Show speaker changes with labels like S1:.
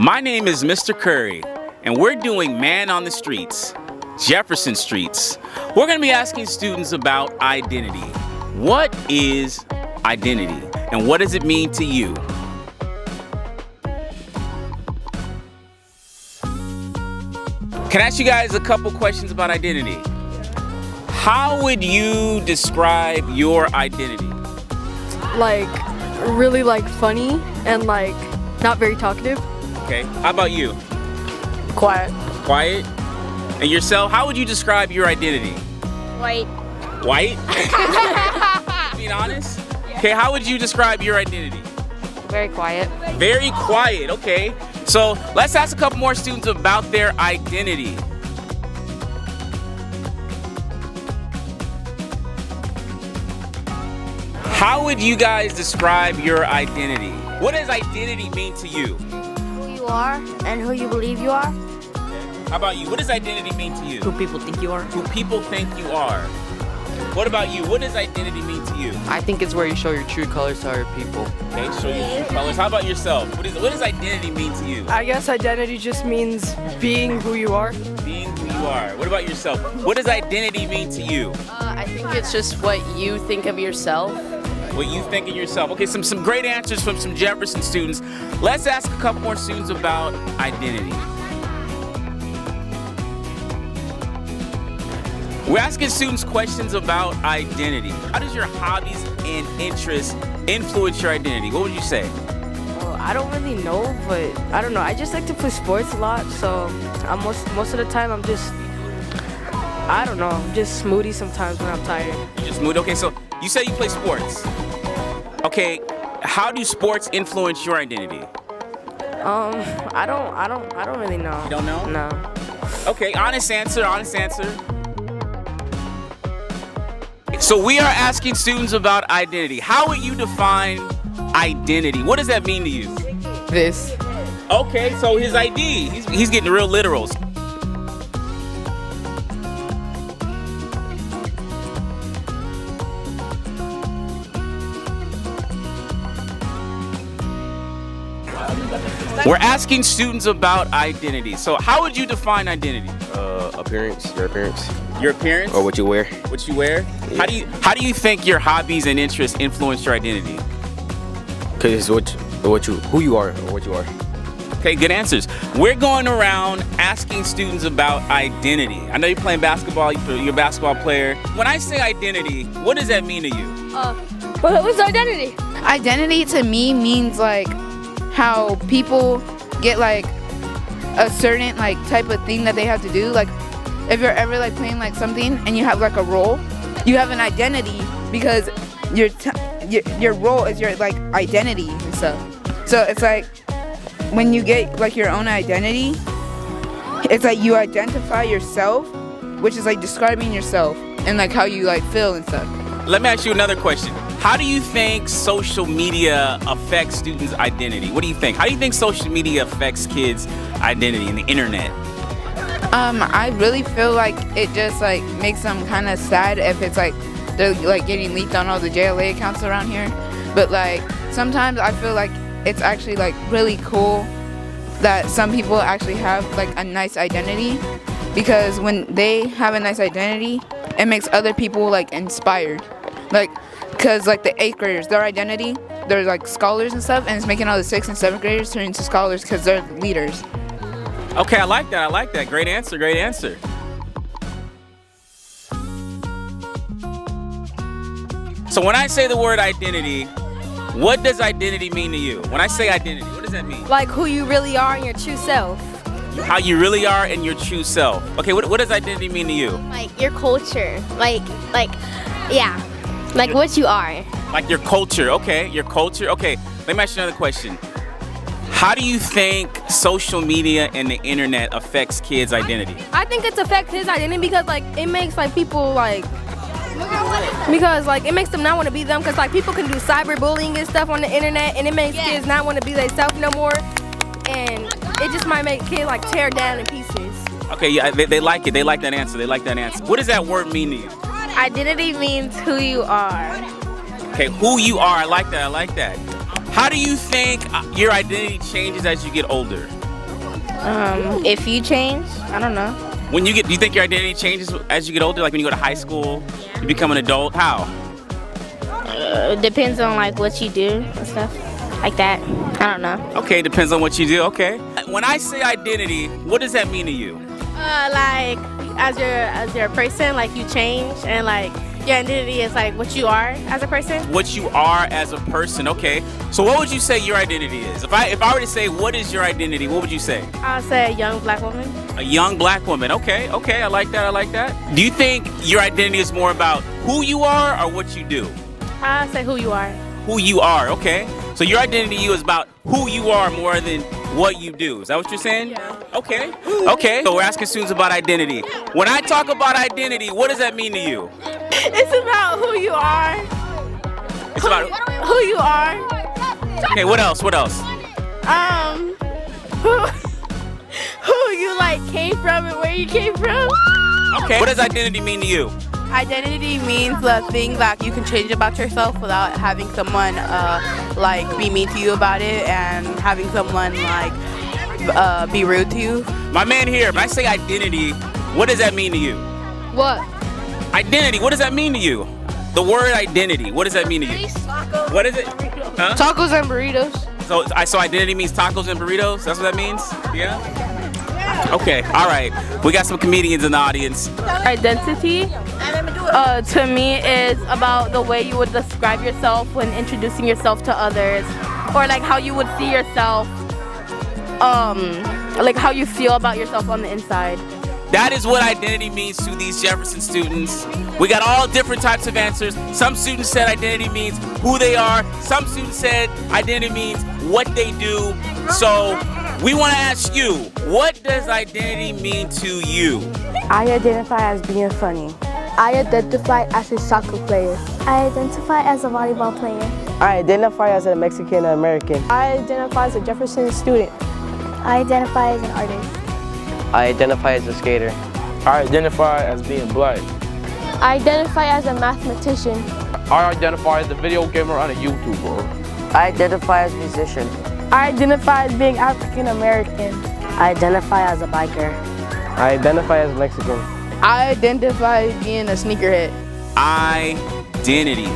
S1: My name is Mr. Curry, and we're doing Man on the Streets, Jefferson Streets. We're going to be asking students about identity. What is identity, and what does it mean to you? Can I ask you guys a couple questions about identity? How would you describe your identity?
S2: Like, really funny and not very talkative.
S1: Okay, how about you?
S2: Quiet.
S1: Quiet? And yourself, how would you describe your identity?
S3: White.
S1: White? Being honest?
S3: Yeah.
S1: Okay, how would you describe your identity?
S3: Very quiet.
S1: Very quiet, okay. So let's ask a couple more students about their identity. How would you guys describe your identity? What does identity mean to you?
S3: Who you are and who you believe you are.
S1: How about you? What does identity mean to you?
S2: Who people think you are.
S1: Who people think you are. What about you? What does identity mean to you?
S4: I think it's where you show your true colors to other people.
S1: Okay, show your true colors. How about yourself? What does identity mean to you?
S2: I guess identity just means being who you are.
S1: Being who you are. What about yourself? What does identity mean to you?
S5: I think it's just what you think of yourself.
S1: What you think of yourself. Okay, some great answers from some Jefferson students. Let's ask a couple more students about identity. We're asking students questions about identity. How does your hobbies and interests influence your identity? What would you say?
S2: Well, I don't really know, but I don't know. I just like to play sports a lot, so most of the time I'm just, I don't know, just moody sometimes when I'm tired.
S1: You just moody? Okay, so you say you play sports. Okay, how do sports influence your identity?
S2: I don't really know.
S1: You don't know?
S2: No.
S1: Okay, honest answer, honest answer. So we are asking students about identity. How would you define identity? What does that mean to you?
S4: This.
S1: Okay, so his ID, he's getting real literal. We're asking students about identity. So how would you define identity?
S6: Appearance, your appearance.
S1: Your appearance?
S6: Or what you wear.
S1: What you wear?
S6: Yeah.
S1: How do you think your hobbies and interests influence your identity?
S6: Because it's who you are or what you are.
S1: Okay, good answers. We're going around asking students about identity. I know you're playing basketball, you're a basketball player. When I say identity, what does that mean to you?
S3: What's identity?
S7: Identity to me means how people get a certain type of thing that they have to do. If you're ever playing something and you have a role, you have an identity because your role is your identity and stuff. So it's when you get your own identity, it's you identify yourself, which is describing yourself and how you feel and stuff.
S1: Let me ask you another question. How do you think social media affects students' identity? What do you think? How do you think social media affects kids' identity and the internet?
S7: I really feel it just makes them kind of sad if it's they're getting leaked on all the JLA accounts around here. But sometimes I feel it's actually really cool that some people actually have a nice identity, because when they have a nice identity, it makes other people inspired. Because the 8th graders, their identity, they're scholars and stuff, and it's making all the 6th and 7th graders turn into scholars because they're leaders.
S1: Okay, I like that. Great answer, great answer. So when I say the word identity, what does identity mean to you? When I say identity, what does that mean?
S3: Who you really are and your true self.
S1: How you really are and your true self. Okay, what does identity mean to you?
S3: Your culture. Yeah. What you are.
S1: Your culture, okay, your culture. Okay, let me ask you another question. How do you think social media and the internet affects kids' identity?
S3: I think it affects his identity because it makes people because it makes them not want to be them, because people can do cyberbullying and stuff on the internet, and it makes kids not want to be themselves no more, and it just might make kids tear down in pieces.
S1: Okay, yeah, they like it. They like that answer. What does that word mean to you?
S3: Identity means who you are.
S1: Okay, who you are. I like that. How do you think your identity changes as you get older?
S3: If you change, I don't know.
S1: Do you think your identity changes as you get older? Like when you go to high school, you become an adult? How?
S3: Depends on like what you do and stuff like that. I don't know.
S1: Okay, depends on what you do. Okay. When I say identity, what does that mean to you?
S3: Like as your person, like you change, and like your identity is like what you are as a person.
S1: What you are as a person. Okay. So what would you say your identity is? If I were to say what is your identity, what would you say?
S3: I'll say a young black woman.
S1: A young black woman. Okay. I like that. Do you think your identity is more about who you are or what you do?
S3: I'll say who you are.
S1: Who you are. Okay. So your identity is about who you are more than what you do. Is that what you're saying?
S3: Yeah.
S1: Okay. So we're asking students about identity. When I talk about identity, what does that mean to you?
S3: It's about who you are.
S1: It's about
S3: Who you are.
S1: Okay, what else?
S3: Who you like came from and where you came from.
S1: Okay. What does identity mean to you?
S8: Identity means the thing that you can change about yourself without having someone like be mean to you about it, and having someone like be rude to you.
S1: My man here, when I say identity, what does that mean to you?
S3: What?
S1: Identity, what does that mean to you? The word identity, what does that mean to you? What is it? Huh?
S2: Tacos and burritos.
S1: So identity means tacos and burritos? That's what that means? Yeah? Okay, all right. We got some comedians in the audience.
S3: Identity to me is about the way you would describe yourself when introducing yourself to others, or like how you would see yourself, like how you feel about yourself on the inside.
S1: That is what identity means to these Jefferson students. We got all different types of answers. Some students said identity means who they are. Some students said identity means what they do. So we want to ask you, what does identity mean to you?
S2: I identify as being funny. I identify as a soccer player.
S9: I identify as a volleyball player.
S10: I identify as a Mexican American.
S2: I identify as a Jefferson student.
S9: I identify as an artist.
S10: I identify as a skater.
S6: I identify as being black.
S9: I identify as a mathematician.
S6: I identify as a video gamer and a YouTuber.
S10: I identify as a musician.
S2: I identify as being African American.
S10: I identify as a biker. I identify as Mexican.
S7: I identify as being a sneakerhead.
S1: Identity.